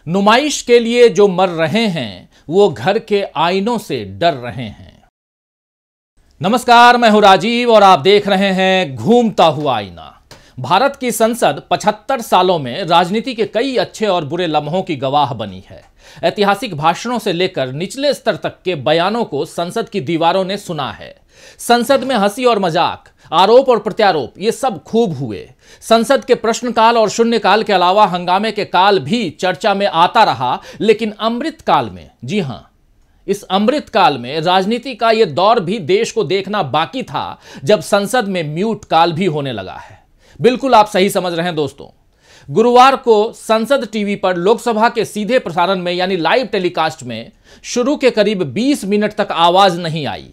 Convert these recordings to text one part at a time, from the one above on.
नुमाइश के लिए जो मर रहे हैं वो घर के आईनों से डर रहे हैं। नमस्कार, मैं हूं राजीव और आप देख रहे हैं घूमता हुआ आईना। भारत की संसद 75 सालों में राजनीति के कई अच्छे और बुरे लम्हों की गवाह बनी है। ऐतिहासिक भाषणों से लेकर निचले स्तर तक के बयानों को संसद की दीवारों ने सुना है। संसद में हंसी और मजाक, आरोप और प्रत्यारोप, ये सब खूब हुए। संसद के प्रश्नकाल और शून्यकाल के अलावा हंगामे के काल भी चर्चा में आता रहा। लेकिन अमृत काल में, जी हां, इस अमृत काल में राजनीति का यह दौर भी देश को देखना बाकी था जब संसद में म्यूट काल भी होने लगा है। बिल्कुल आप सही समझ रहे हैं दोस्तों। गुरुवार को संसद टीवी पर लोकसभा के सीधे प्रसारण में यानी लाइव टेलीकास्ट में शुरू के करीब 20 मिनट तक आवाज नहीं आई।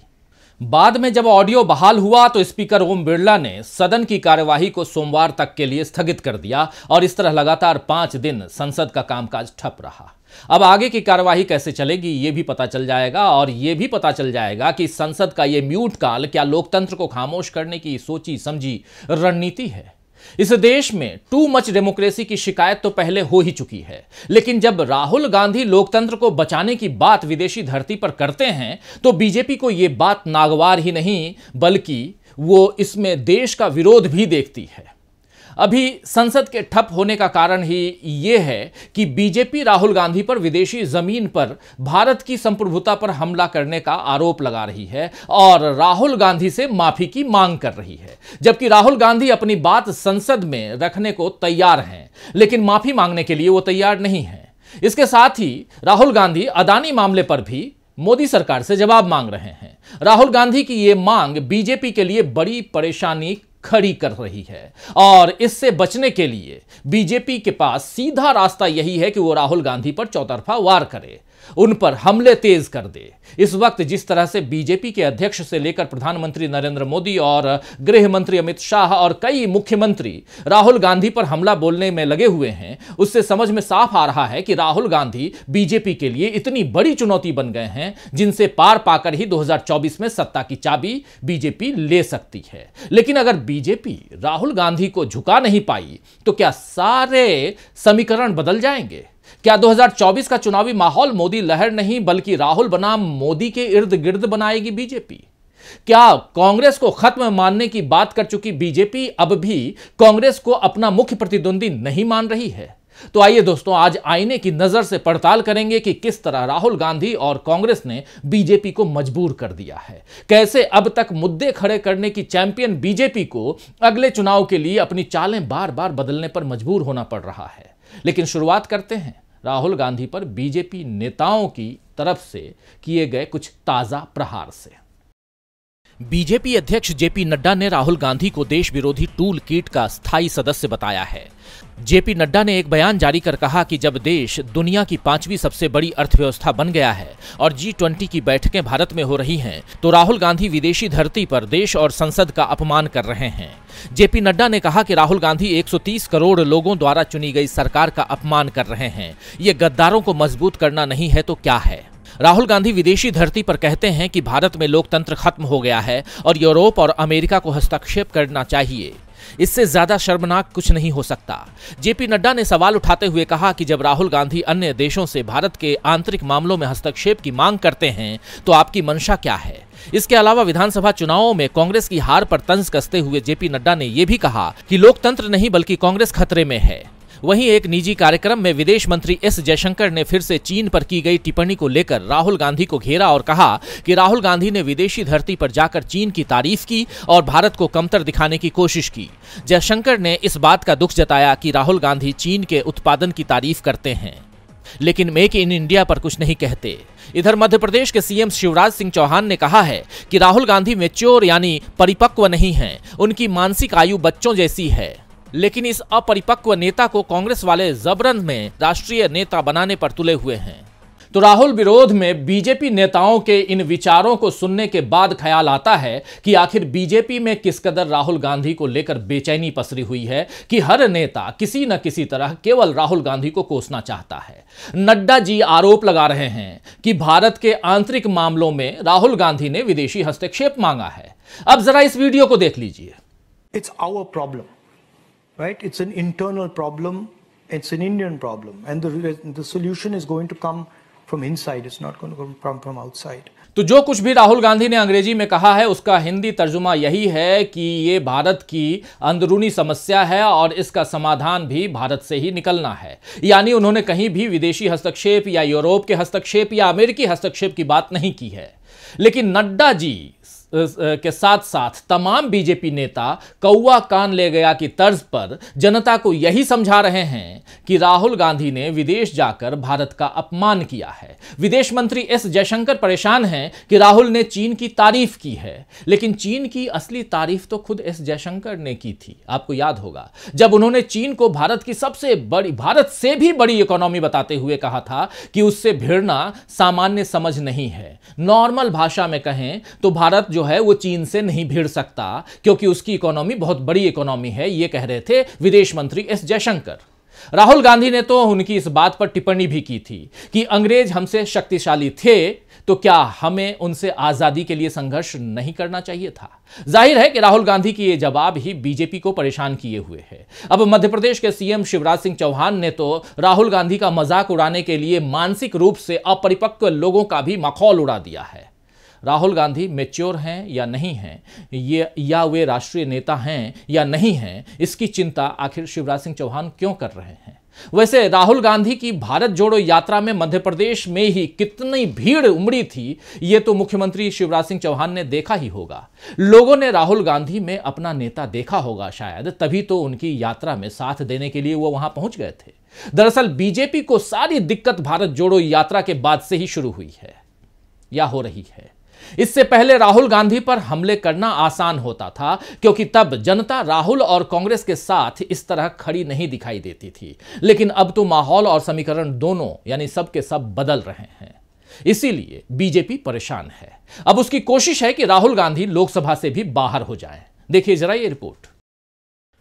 बाद में जब ऑडियो बहाल हुआ तो स्पीकर ओम बिरला ने सदन की कार्यवाही को सोमवार तक के लिए स्थगित कर दिया और इस तरह लगातार 5 दिन संसद का कामकाज ठप रहा। अब आगे की कार्यवाही कैसे चलेगी ये भी पता चल जाएगा और ये भी पता चल जाएगा कि संसद का ये म्यूट काल क्या लोकतंत्र को खामोश करने की सोची समझी रणनीति है। इस देश में टू मच डेमोक्रेसी की शिकायत तो पहले हो ही चुकी है, लेकिन जब राहुल गांधी लोकतंत्र को बचाने की बात विदेशी धरती पर करते हैं तो बीजेपी को यह बात नागवार ही नहीं बल्कि वो इसमें देश का विरोध भी देखती है। अभी संसद के ठप होने का कारण ही यह है कि बीजेपी राहुल गांधी पर विदेशी जमीन पर भारत की संप्रभुता पर हमला करने का आरोप लगा रही है और राहुल गांधी से माफी की मांग कर रही है, जबकि राहुल गांधी अपनी बात संसद में रखने को तैयार हैं, लेकिन माफी मांगने के लिए वो तैयार नहीं है। इसके साथ ही राहुल गांधी अदानी मामले पर भी मोदी सरकार से जवाब मांग रहे हैं। राहुल गांधी की यह मांग बीजेपी के लिए बड़ी परेशानी खड़ी कर रही है और इससे बचने के लिए बीजेपी के पास सीधा रास्ता यही है कि वो राहुल गांधी पर चौतरफा वार करे, उन पर हमले तेज कर दे। इस वक्त जिस तरह से बीजेपी के अध्यक्ष से लेकर प्रधानमंत्री नरेंद्र मोदी और गृह मंत्री अमित शाह और कई मुख्यमंत्री राहुल गांधी पर हमला बोलने में लगे हुए हैं, उससे समझ में साफ आ रहा है कि राहुल गांधी बीजेपी के लिए इतनी बड़ी चुनौती बन गए हैं जिनसे पार पाकर ही 2024 में सत्ता की चाबी बीजेपी ले सकती है। लेकिन अगर बीजेपी राहुल गांधी को झुका नहीं पाई तो क्या सारे समीकरण बदल जाएंगे? क्या 2024 का चुनावी माहौल मोदी लहर नहीं बल्कि राहुल बनाम मोदी के इर्द गिर्द बनाएगी बीजेपी? क्या कांग्रेस को खत्म मानने की बात कर चुकी बीजेपी अब भी कांग्रेस को अपना मुख्य प्रतिद्वंदी नहीं मान रही है? तो आइए दोस्तों, आज आईने की नजर से पड़ताल करेंगे कि किस तरह राहुल गांधी और कांग्रेस ने बीजेपी को मजबूर कर दिया है। कैसे अब तक मुद्दे खड़े करने की चैंपियन बीजेपी को अगले चुनाव के लिए अपनी चालें बार बार बदलने पर मजबूर होना पड़ रहा है। लेकिन शुरुआत करते हैं राहुल गांधी पर बीजेपी नेताओं की तरफ से किए गए कुछ ताजा प्रहार से। बीजेपी अध्यक्ष जेपी नड्डा ने राहुल गांधी को देश विरोधी टूल किट का स्थायी सदस्य बताया है। जेपी नड्डा ने एक बयान जारी कर कहा कि जब देश दुनिया की 5वीं सबसे बड़ी अर्थव्यवस्था बन गया है और G20 की बैठकें भारत में हो रही हैं, तो राहुल गांधी विदेशी धरती पर देश और संसद का अपमान कर रहे हैं। जेपी नड्डा ने कहा कि राहुल गांधी 130 करोड़ लोगों द्वारा चुनी गई सरकार का अपमान कर रहे हैं। ये गद्दारों को मजबूत करना नहीं है तो क्या है? राहुल गांधी विदेशी धरती पर कहते हैं कि भारत में लोकतंत्र खत्म हो गया है और यूरोप और अमेरिका को हस्तक्षेप करना चाहिए। इससे ज्यादा शर्मनाक कुछ नहीं हो सकता। जेपी नड्डा ने सवाल उठाते हुए कहा कि जब राहुल गांधी अन्य देशों से भारत के आंतरिक मामलों में हस्तक्षेप की मांग करते हैं तो आपकी मंशा क्या है? इसके अलावा विधानसभा चुनावों में कांग्रेस की हार पर तंज कसते हुए जेपी नड्डा ने यह भी कहा कि लोकतंत्र नहीं बल्कि कांग्रेस खतरे में है। वहीं एक निजी कार्यक्रम में विदेश मंत्री एस जयशंकर ने फिर से चीन पर की गई टिप्पणी को लेकर राहुल गांधी को घेरा और कहा कि राहुल गांधी ने विदेशी धरती पर जाकर चीन की तारीफ की और भारत को कमतर दिखाने की कोशिश की। जयशंकर ने इस बात का दुख जताया कि राहुल गांधी चीन के उत्पादन की तारीफ करते हैं लेकिन मेक इन इंडिया पर कुछ नहीं कहते। इधर मध्य प्रदेश के सीएम शिवराज सिंह चौहान ने कहा है कि राहुल गांधी मैच्योर यानी परिपक्व नहीं हैं, उनकी मानसिक आयु बच्चों जैसी है। लेकिन इस अपरिपक्व नेता को कांग्रेस वाले जबरन में राष्ट्रीय नेता बनाने पर तुले हुए हैं। तो राहुल विरोध में बीजेपी नेताओं के इन विचारों को सुनने के बाद ख्याल आता है कि आखिर बीजेपी में किस कदर राहुल गांधी को लेकर बेचैनी पसरी हुई है कि हर नेता किसी न किसी तरह केवल राहुल गांधी को कोसना चाहता है। नड्डा जी आरोप लगा रहे हैं कि भारत के आंतरिक मामलों में राहुल गांधी ने विदेशी हस्तक्षेप मांगा है। अब जरा इस वीडियो को देख लीजिए। It's our problem, right? It's an internal problem It's an Indian problem, and the solution is going to come from inside. It's not going to come from outside. तो जो कुछ भी राहुल गांधी ने अंग्रेजी में कहा है उसका हिंदी तर्जुमा यही है कि ये भारत की अंदरूनी समस्या है और इसका समाधान भी भारत से ही निकलना है। यानी उन्होंने कहीं भी विदेशी हस्तक्षेप या यूरोप के हस्तक्षेप या अमेरिकी हस्तक्षेप की बात नहीं की है। लेकिन नड्डा जी के साथ साथ तमाम बीजेपी नेता कौवा कान ले गया की तर्ज पर जनता को यही समझा रहे हैं कि राहुल गांधी ने विदेश जाकर भारत का अपमान किया है। विदेश मंत्री एस जयशंकर परेशान हैं कि राहुल ने चीन की तारीफ की है, लेकिन चीन की असली तारीफ तो खुद एस जयशंकर ने की थी। आपको याद होगा जब उन्होंने चीन को भारत की सबसे बड़ी, भारत से भी बड़ी इकोनॉमी बताते हुए कहा था कि उससे भिड़ना सामान्य समझ नहीं है। नॉर्मल भाषा में कहें तो भारत जो है वो चीन से नहीं भिड़ सकता क्योंकि उसकी इकोनॉमी बहुत बड़ी इकोनॉमी है, ये कह रहे थे विदेश मंत्री एस जयशंकर। राहुल गांधी ने तो उनकी इस बात पर टिप्पणी भी की थी कि अंग्रेज हमसे शक्तिशाली थे तो क्या हमें उनसे आजादी के लिए संघर्ष नहीं करना चाहिए था। जाहिर है कि राहुल गांधी की यह जवाब ही बीजेपी को परेशान किए हुए है। अब मध्य प्रदेश के सीएम शिवराज सिंह चौहान ने तो राहुल गांधी का मजाक उड़ाने के लिए मानसिक रूप से अपरिपक्व लोगों का भी मखौल उड़ा दिया है। राहुल गांधी मैच्योर हैं या नहीं हैं, या वे राष्ट्रीय नेता हैं या नहीं हैं, इसकी चिंता आखिर शिवराज सिंह चौहान क्यों कर रहे हैं। वैसे राहुल गांधी की भारत जोड़ो यात्रा में मध्य प्रदेश में ही कितनी भीड़ उमड़ी थी, ये तो मुख्यमंत्री शिवराज सिंह चौहान ने देखा ही होगा। लोगों ने राहुल गांधी में अपना नेता देखा होगा शायद, तभी तो उनकी यात्रा में साथ देने के लिए वो वहां पहुंच गए थे। दरअसल बीजेपी को सारी दिक्कत भारत जोड़ो यात्रा के बाद से ही शुरू हुई है या हो रही है। इससे पहले राहुल गांधी पर हमले करना आसान होता था क्योंकि तब जनता राहुल और कांग्रेस के साथ इस तरह खड़ी नहीं दिखाई देती थी। लेकिन अब तो माहौल और समीकरण दोनों यानी सब के सब बदल रहे हैं, इसीलिए बीजेपी परेशान है। अब उसकी कोशिश है कि राहुल गांधी लोकसभा से भी बाहर हो जाएं। देखिए जरा ये रिपोर्ट।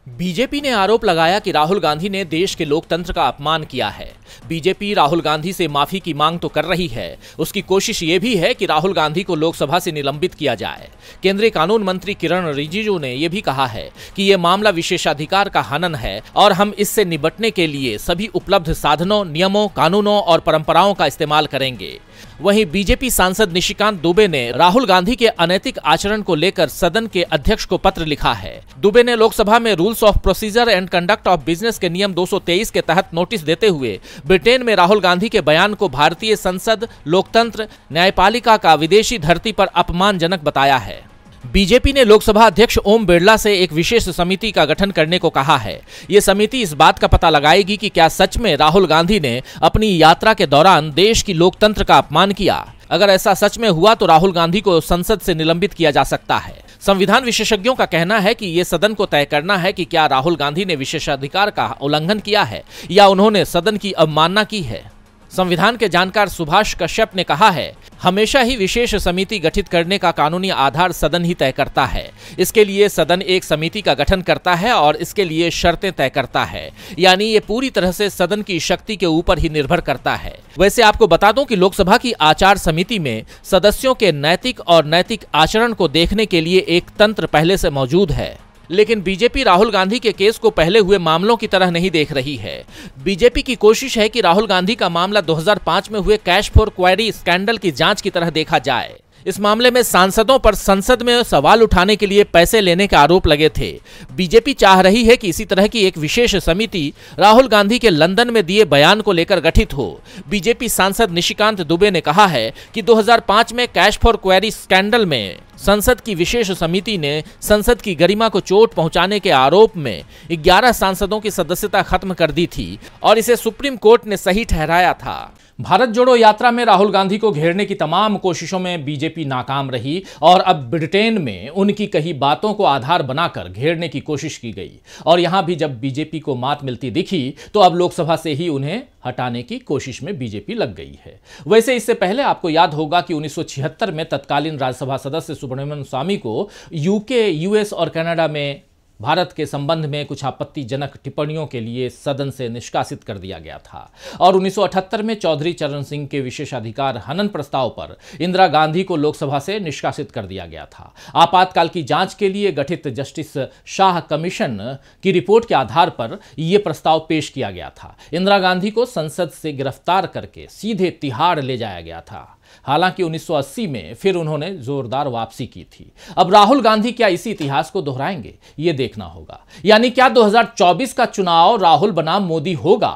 बीजेपी ने आरोप लगाया कि राहुल गांधी ने देश के लोकतंत्र का अपमान किया है। बीजेपी राहुल गांधी से माफी की मांग तो कर रही है, उसकी कोशिश ये भी है कि राहुल गांधी को लोकसभा से निलंबित किया जाए। केंद्रीय कानून मंत्री किरण रिजिजू ने यह भी कहा है कि यह मामला विशेषाधिकार का हनन है और हम इससे निपटने के लिए सभी उपलब्ध साधनों, नियमों, कानूनों और परंपराओं का इस्तेमाल करेंगे। वहीं बीजेपी सांसद निशिकांत दुबे ने राहुल गांधी के अनैतिक आचरण को लेकर सदन के अध्यक्ष को पत्र लिखा है। दुबे ने लोकसभा में rules of procedure and conduct of business के नियम 223 के तहत नोटिस देते हुए ब्रिटेन में राहुल गांधी के बयान को भारतीय संसद, लोकतंत्र, न्यायपालिका का विदेशी धरती पर अपमानजनक बताया है। बीजेपी ने लोकसभा अध्यक्ष ओम बिरला से एक विशेष समिति का गठन करने को कहा है। ये समिति इस बात का पता लगाएगी कि क्या सच में राहुल गांधी ने अपनी यात्रा के दौरान देश की लोकतंत्र का अपमान किया। अगर ऐसा सच में हुआ तो राहुल गांधी को संसद से निलंबित किया जा सकता है। संविधान विशेषज्ञों का कहना है कि ये सदन को तय करना है कि क्या राहुल गांधी ने विशेषाधिकार का उल्लंघन किया है या उन्होंने सदन की अवमानना की है। संविधान के जानकार सुभाष कश्यप ने कहा है, हमेशा ही विशेष समिति गठित करने का कानूनी आधार सदन ही तय करता है। इसके लिए सदन एक समिति का गठन करता है और इसके लिए शर्तें तय करता है, यानी ये पूरी तरह से सदन की शक्ति के ऊपर ही निर्भर करता है। वैसे आपको बता दूं कि लोकसभा की आचार समिति में सदस्यों के नैतिक और नैतिक आचरण को देखने के लिए एक तंत्र पहले से मौजूद है। लेकिन बीजेपी राहुल गांधी के केस को पहले हुए मामलों की तरह नहीं देख रही है। बीजेपी की कोशिश है कि राहुल गांधी का मामला 2005 में हुए कैश फॉर क्वेरी स्कैंडल की जांच की तरह देखा जाए। इस मामले में सांसदों पर संसद में सवाल उठाने के लिए पैसे लेने के आरोप लगे थे। बीजेपी चाह रही है कि इसी तरह की एक विशेष समिति राहुल गांधी के लंदन में दिए बयान को लेकर गठित हो। बीजेपी सांसद निशिकांत दुबे ने कहा है कि 2005 में कैश फॉर क्वेरी स्कैंडल में संसद की विशेष समिति ने संसद की गरिमा को चोट पहुंचाने के आरोप में 11 सांसदों की सदस्यता खत्म कर दी थी और इसे सुप्रीम कोर्ट ने सही ठहराया था। भारत जोड़ो यात्रा में राहुल गांधी को घेरने की तमाम कोशिशों में बीजेपी नाकाम रही और अब ब्रिटेन में उनकी कही बातों को आधार बनाकर घेरने की कोशिश की गई और यहां भी जब बीजेपी को मात मिलती दिखी तो अब लोकसभा से ही उन्हें हटाने की कोशिश में बीजेपी लग गई है। वैसे इससे पहले आपको याद होगा कि 1976 में तत्कालीन राज्यसभा सदस्य सुब्रमण्यम स्वामी को यूके, यूएस और कनाडा में भारत के संबंध में कुछ आपत्तिजनक टिप्पणियों के लिए सदन से निष्कासित कर दिया गया था और 1978 में चौधरी चरण सिंह के विशेषाधिकार हनन प्रस्ताव पर इंदिरा गांधी को लोकसभा से निष्कासित कर दिया गया था। आपातकाल की जांच के लिए गठित जस्टिस शाह कमीशन की रिपोर्ट के आधार पर यह प्रस्ताव पेश किया गया था। इंदिरा गांधी को संसद से गिरफ्तार करके सीधे तिहाड़ ले जाया गया था। हालांकि 1980 में फिर उन्होंने जोरदार वापसी की थी। अब राहुल गांधी क्या इसी इतिहास को दोहराएंगे, ये देखना होगा। यानी क्या 2024 का चुनाव राहुल बनाम मोदी होगा?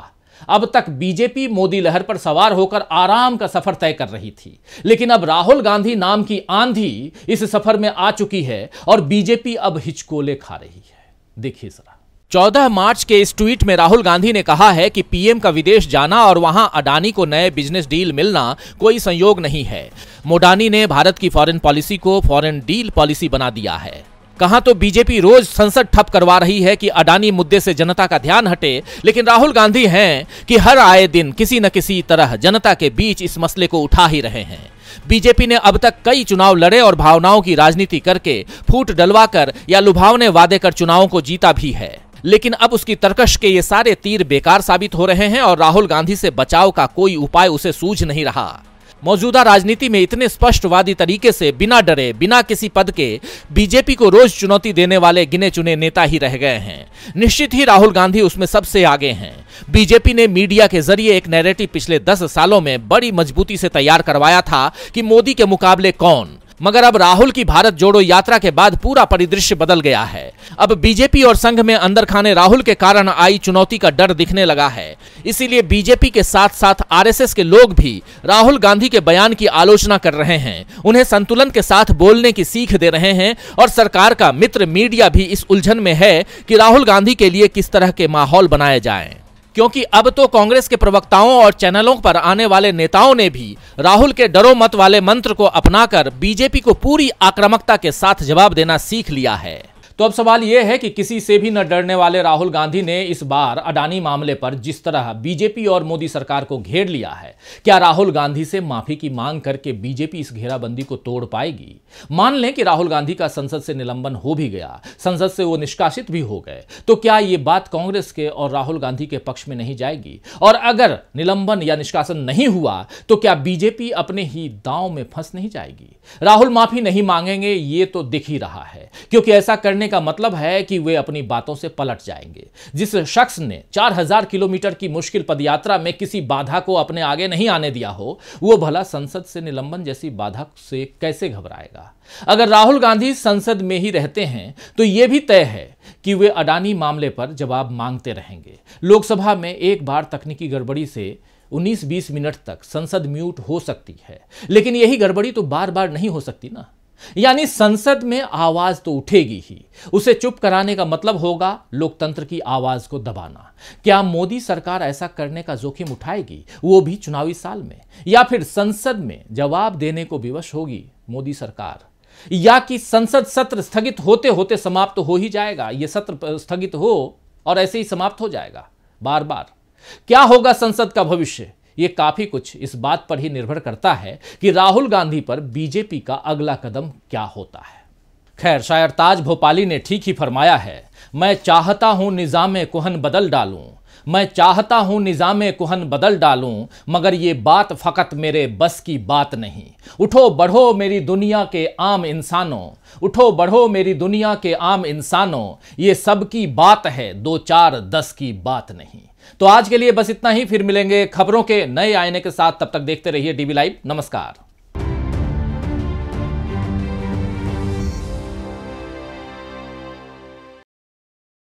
अब तक बीजेपी मोदी लहर पर सवार होकर आराम का सफर तय कर रही थी, लेकिन अब राहुल गांधी नाम की आंधी इस सफर में आ चुकी है और बीजेपी अब हिचकोले खा रही है। देखिए जरा। 14 मार्च के इस ट्वीट में राहुल गांधी ने कहा है कि पीएम का विदेश जाना और वहां अडानी को नए बिजनेस डील मिलना कोई संयोग नहीं है। मोडानी ने भारत की फॉरेन पॉलिसी को फॉरेन डील पॉलिसी बना दिया है। कहां तो बीजेपी रोज संसद ठप करवा रही है कि अडानी मुद्दे से जनता का ध्यान हटे, लेकिन राहुल गांधी हैं कि हर आए दिन किसी न किसी तरह जनता के बीच इस मसले को उठा ही रहे हैं। बीजेपी ने अब तक कई चुनाव लड़े और भावनाओं की राजनीति करके फूट डलवाकर या लुभावने वादे कर चुनावों को जीता भी है, लेकिन अब उसकी तरकश के ये सारे तीर बेकार साबित हो रहे हैं और राहुल गांधी से बचाव का कोई उपाय उसे सूझ नहीं रहा। मौजूदा राजनीति में इतने स्पष्टवादी तरीके से बिना डरे बिना किसी पद के बीजेपी को रोज चुनौती देने वाले गिने चुने नेता ही रह गए हैं। निश्चित ही राहुल गांधी उसमें सबसे आगे हैं। बीजेपी ने मीडिया के जरिए एक नैरेटिव पिछले 10 सालों में बड़ी मजबूती से तैयार करवाया था कि मोदी के मुकाबले कौन, मगर अब राहुल की भारत जोड़ो यात्रा के बाद पूरा परिदृश्य बदल गया है। अब बीजेपी और संघ में अंदर खाने राहुल के कारण आई चुनौती का डर दिखने लगा है। इसीलिए बीजेपी के साथ साथ आरएसएस के लोग भी राहुल गांधी के बयान की आलोचना कर रहे हैं, उन्हें संतुलन के साथ बोलने की सीख दे रहे हैं और सरकार का मित्र मीडिया भी इस उलझन में है कि राहुल गांधी के लिए किस तरह के माहौल बनाए जाएं। क्योंकि अब तो कांग्रेस के प्रवक्ताओं और चैनलों पर आने वाले नेताओं ने भी राहुल के डरो मत वाले मंत्र को अपनाकर बीजेपी को पूरी आक्रामकता के साथ जवाब देना सीख लिया है। तो अब सवाल यह है कि किसी से भी न डरने वाले राहुल गांधी ने इस बार अडानी मामले पर जिस तरह बीजेपी और मोदी सरकार को घेर लिया है, क्या राहुल गांधी से माफी की मांग करके बीजेपी इस घेराबंदी को तोड़ पाएगी? मान लें कि राहुल गांधी का संसद से निलंबन हो भी गया, संसद से वो निष्कासित भी हो गए, तो क्या ये बात कांग्रेस के और राहुल गांधी के पक्ष में नहीं जाएगी? और अगर निलंबन या निष्कासन नहीं हुआ तो क्या बीजेपी अपने ही दांव में फंस नहीं जाएगी? राहुल माफी नहीं मांगेंगे ये तो दिख ही रहा है, क्योंकि ऐसा करने का मतलब है कि वे अपनी बातों से पलट जाएंगे। जिस शख्स ने 4000 किलोमीटर की मुश्किल पदयात्रा में किसी बाधा को अपने आगे नहीं आने दिया हो, वो भला संसद से निलंबन जैसी बाधा से कैसे घबराएगा? अगर राहुल गांधी संसद में ही रहते हैं तो यह भी तय है कि वे अडानी मामले पर जवाब मांगते रहेंगे। लोकसभा में एक बार तकनीकी गड़बड़ी से 19-20 मिनट तक संसद म्यूट हो सकती है, लेकिन यही गड़बड़ी तो बार बार नहीं हो सकती ना। यानी संसद में आवाज तो उठेगी ही। उसे चुप कराने का मतलब होगा लोकतंत्र की आवाज को दबाना। क्या मोदी सरकार ऐसा करने का जोखिम उठाएगी, वो भी चुनावी साल में? या फिर संसद में जवाब देने को विवश होगी मोदी सरकार? या कि संसद सत्र स्थगित होते होते समाप्त हो ही जाएगा, ये सत्र स्थगित हो और ऐसे ही समाप्त हो जाएगा बार बार? क्या होगा संसद का भविष्य? ये काफी कुछ इस बात पर ही निर्भर करता है कि राहुल गांधी पर बीजेपी का अगला कदम क्या होता है। खैर, शायर ताज भोपाली ने ठीक ही फरमाया है, मैं चाहता हूं निजामे कुहन बदल डालूं, मैं चाहता हूं निजामे कुहन बदल डालूं, मगर ये बात फकत मेरे बस की बात नहीं। उठो बढ़ो मेरी दुनिया के आम इंसानों, उठो बढ़ो मेरी दुनिया के आम इंसानों, ये सब की बात है, 2 4 10 की बात नहीं। तो आज के लिए बस इतना ही, फिर मिलेंगे खबरों के नए आईने के साथ। तब तक देखते रहिए डीवी लाइव। नमस्कार।